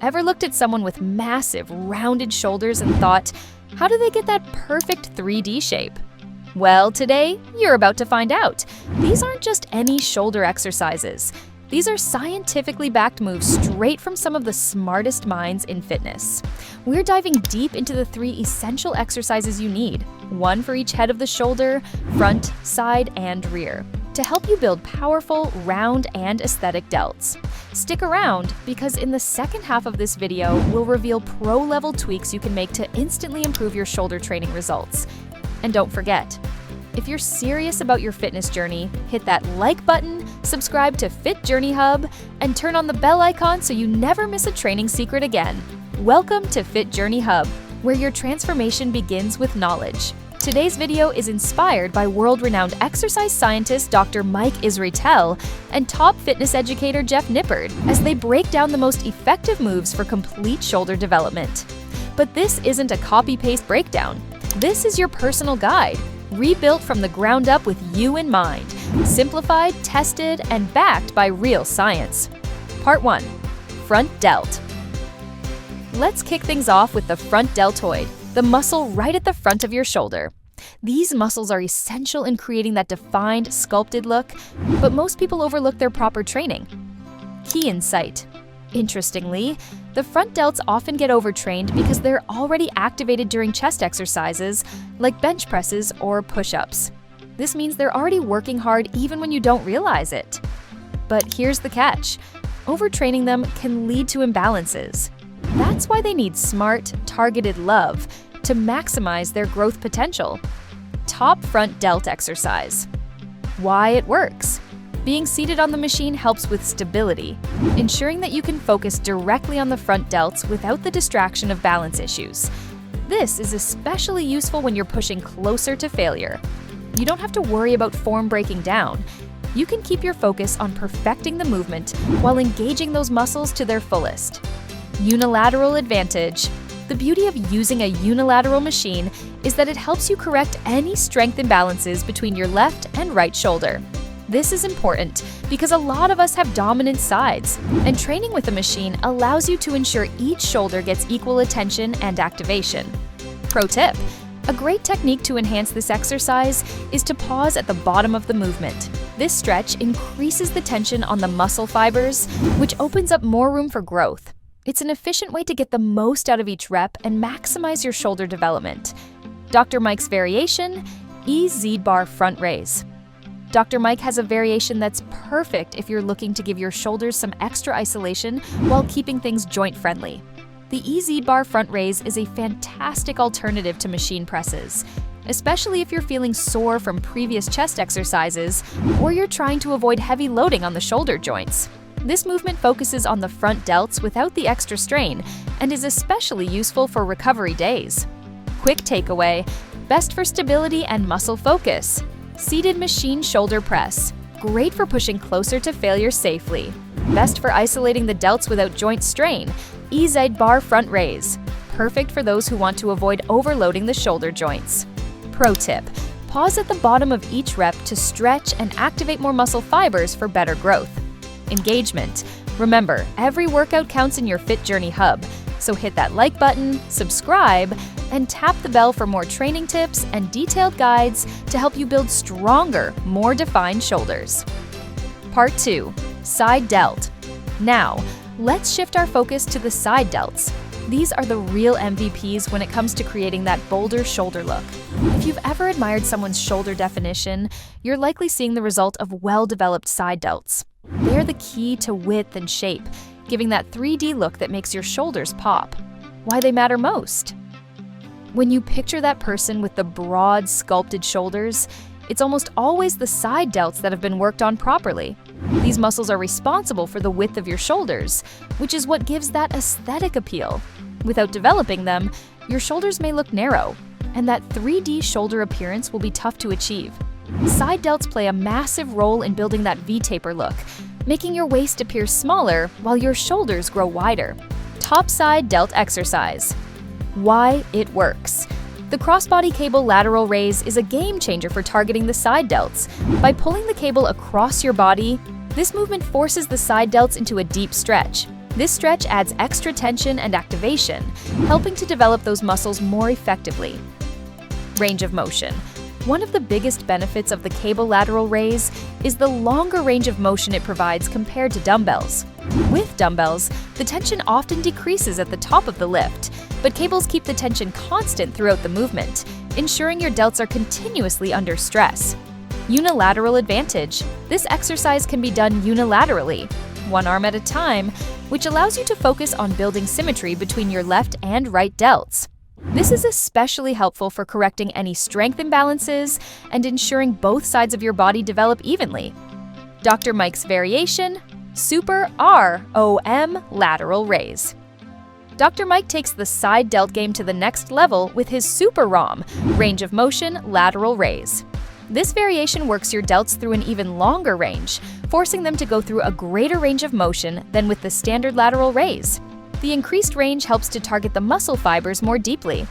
Ever looked at someone with massive, rounded shoulders and thought, how do they get that perfect 3D shape? Well, today, you're about to find out. These aren't just any shoulder exercises. These are scientifically backed moves straight from some of the smartest minds in fitness. We're diving deep into the 3 essential exercises you need, one for each head of the shoulder, front, side, and rear, to help you build powerful, round, and aesthetic delts. Stick around, because in the second half of this video, we'll reveal pro-level tweaks you can make to instantly improve your shoulder training results. And don't forget, if you're serious about your fitness journey, hit that like button, subscribe to Fit Journey Hub, and turn on the bell icon so you never miss a training secret again. Welcome to Fit Journey Hub, where your transformation begins with knowledge. Today's video is inspired by world-renowned exercise scientist Dr. Israetel and top fitness educator Jeff Nippard as they break down the most effective moves for complete shoulder development. But this isn't a copy-paste breakdown. This is your personal guide, rebuilt from the ground up with you in mind, simplified, tested, and backed by real science. Part 1. Front Delt. Let's kick things off with the front deltoid, the muscle right at the front of your shoulder. These muscles are essential in creating that defined, sculpted look, but most people overlook their proper training. Key insight. Interestingly, the front delts often get overtrained because they're already activated during chest exercises like bench presses or push-ups. This means they're already working hard even when you don't realize it. But here's the catch. Overtraining them can lead to imbalances. That's why they need smart, targeted love to maximize their growth potential. Top front delt exercise. Why it works. Being seated on the machine helps with stability, ensuring that you can focus directly on the front delts without the distraction of balance issues. This is especially useful when you're pushing closer to failure. You don't have to worry about form breaking down. You can keep your focus on perfecting the movement while engaging those muscles to their fullest. Unilateral advantage. The beauty of using a unilateral machine is that it helps you correct any strength imbalances between your left and right shoulder. This is important because a lot of us have dominant sides, and training with a machine allows you to ensure each shoulder gets equal attention and activation. Pro tip: a great technique to enhance this exercise is to pause at the bottom of the movement. This stretch increases the tension on the muscle fibers, which opens up more room for growth. It's an efficient way to get the most out of each rep and maximize your shoulder development. Dr. Mike's variation, EZ bar front raise. Dr. Mike has a variation that's perfect if you're looking to give your shoulders some extra isolation while keeping things joint-friendly. The EZ bar front raise is a fantastic alternative to machine presses, especially if you're feeling sore from previous chest exercises or you're trying to avoid heavy loading on the shoulder joints. This movement focuses on the front delts without the extra strain and is especially useful for recovery days. Quick takeaway: best for stability and muscle focus. Seated machine shoulder press. Great for pushing closer to failure safely. Best for isolating the delts without joint strain. EZ bar front raise. Perfect for those who want to avoid overloading the shoulder joints. Pro tip: pause at the bottom of each rep to stretch and activate more muscle fibers for better growth. Engagement. Remember, every workout counts in your Fit Journey Hub, so hit that like button, subscribe, and tap the bell for more training tips and detailed guides to help you build stronger, more defined shoulders. Part 2. Side Delt. Now, let's shift our focus to the side delts. These are the real MVPs when it comes to creating that boulder shoulder look. If you've ever admired someone's shoulder definition, you're likely seeing the result of well-developed side delts. They're the key to width and shape, giving that 3D look that makes your shoulders pop. Why they matter most? When you picture that person with the broad, sculpted shoulders, it's almost always the side delts that have been worked on properly. These muscles are responsible for the width of your shoulders, which is what gives that aesthetic appeal. Without developing them, your shoulders may look narrow, and that 3D shoulder appearance will be tough to achieve. Side delts play a massive role in building that V-taper look, making your waist appear smaller while your shoulders grow wider. Top side delt exercise. Why it works. The crossbody cable lateral raise is a game changer for targeting the side delts. By pulling the cable across your body, this movement forces the side delts into a deep stretch. This stretch adds extra tension and activation, helping to develop those muscles more effectively. Range of motion. One of the biggest benefits of the cable lateral raise is the longer range of motion it provides compared to dumbbells. With dumbbells, the tension often decreases at the top of the lift, but cables keep the tension constant throughout the movement, ensuring your delts are continuously under stress. Unilateral advantage. This exercise can be done unilaterally, one arm at a time, which allows you to focus on building symmetry between your left and right delts. This is especially helpful for correcting any strength imbalances and ensuring both sides of your body develop evenly. Dr. Mike's variation, Super ROM lateral raise. Dr. Mike takes the side delt game to the next level with his Super ROM, range of motion lateral raise. This variation works your delts through an even longer range, forcing them to go through a greater range of motion than with the standard lateral raise. The increased range helps to target the muscle fibers more deeply.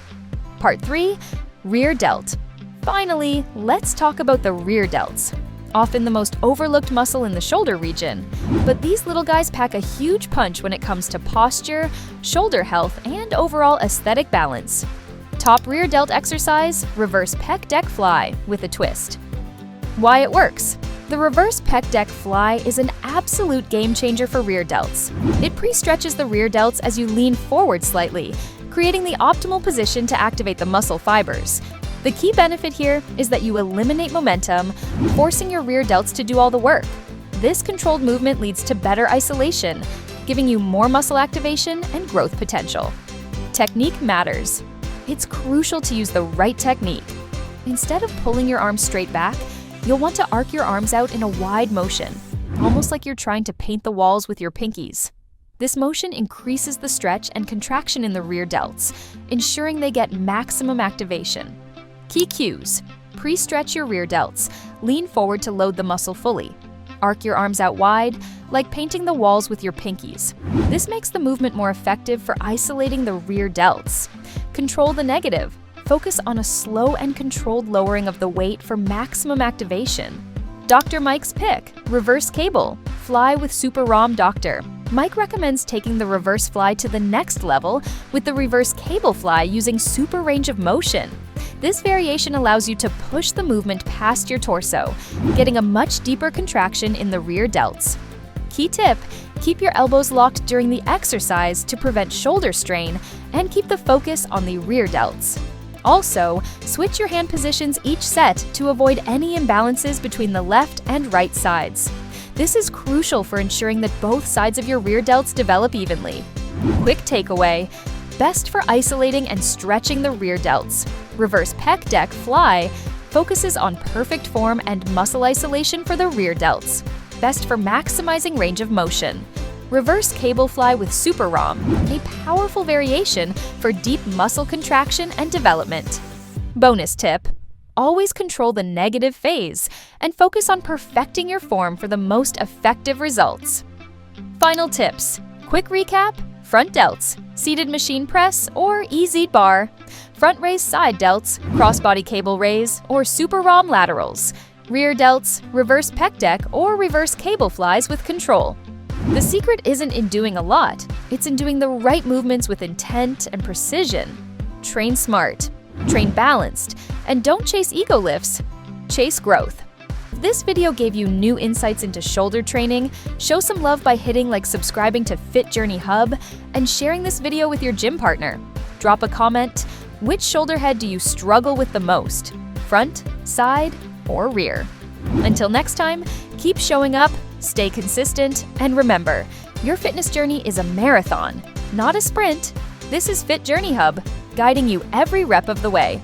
Part 3. Rear delt. Finally, let's talk about the rear delts. Often the most overlooked muscle in the shoulder region, but these little guys pack a huge punch when it comes to posture, shoulder health, and overall aesthetic balance. Top rear delt exercise, reverse pec deck fly with a twist. Why it works. The reverse pec deck fly is an absolute game changer for rear delts. It pre-stretches the rear delts as you lean forward slightly, creating the optimal position to activate the muscle fibers. The key benefit here is that you eliminate momentum, forcing your rear delts to do all the work. This controlled movement leads to better isolation, giving you more muscle activation and growth potential. Technique matters. It's crucial to use the right technique. Instead of pulling your arms straight back, you'll want to arc your arms out in a wide motion, almost like you're trying to paint the walls with your pinkies. This motion increases the stretch and contraction in the rear delts, ensuring they get maximum activation. Key cues. Pre-stretch your rear delts. Lean forward to load the muscle fully. Arc your arms out wide, like painting the walls with your pinkies. This makes the movement more effective for isolating the rear delts. Control the negative. Focus on a slow and controlled lowering of the weight for maximum activation. Dr. Mike's pick, reverse cable, fly with Super ROM Dr. Mike recommends taking the reverse fly to the next level with the reverse cable fly using super range of motion. This variation allows you to push the movement past your torso, getting a much deeper contraction in the rear delts. Key tip, keep your elbows locked during the exercise to prevent shoulder strain and keep the focus on the rear delts. Also, switch your hand positions each set to avoid any imbalances between the left and right sides. This is crucial for ensuring that both sides of your rear delts develop evenly. Quick takeaway, best for isolating and stretching the rear delts. Reverse pec deck fly focuses on perfect form and muscle isolation for the rear delts. Best for maximizing range of motion. Reverse cable fly with Super ROM, a powerful variation for deep muscle contraction and development. Bonus tip, always control the negative phase and focus on perfecting your form for the most effective results. Final tips, quick recap, front delts, seated machine press or EZ bar, front raise side delts, crossbody cable raise or Super ROM laterals, rear delts, reverse pec deck or reverse cable flies with control. The secret isn't in doing a lot, it's in doing the right movements with intent and precision. Train smart, train balanced, and don't chase ego lifts, chase growth. If this video gave you new insights into shoulder training, show some love by hitting like subscribing to Fit Journey Hub and sharing this video with your gym partner. Drop a comment, which shoulder head do you struggle with the most? Front, side, or rear? Until next time, keep showing up, stay consistent, and remember, your fitness journey is a marathon, not a sprint. This is Fit Journey Hub, guiding you every rep of the way.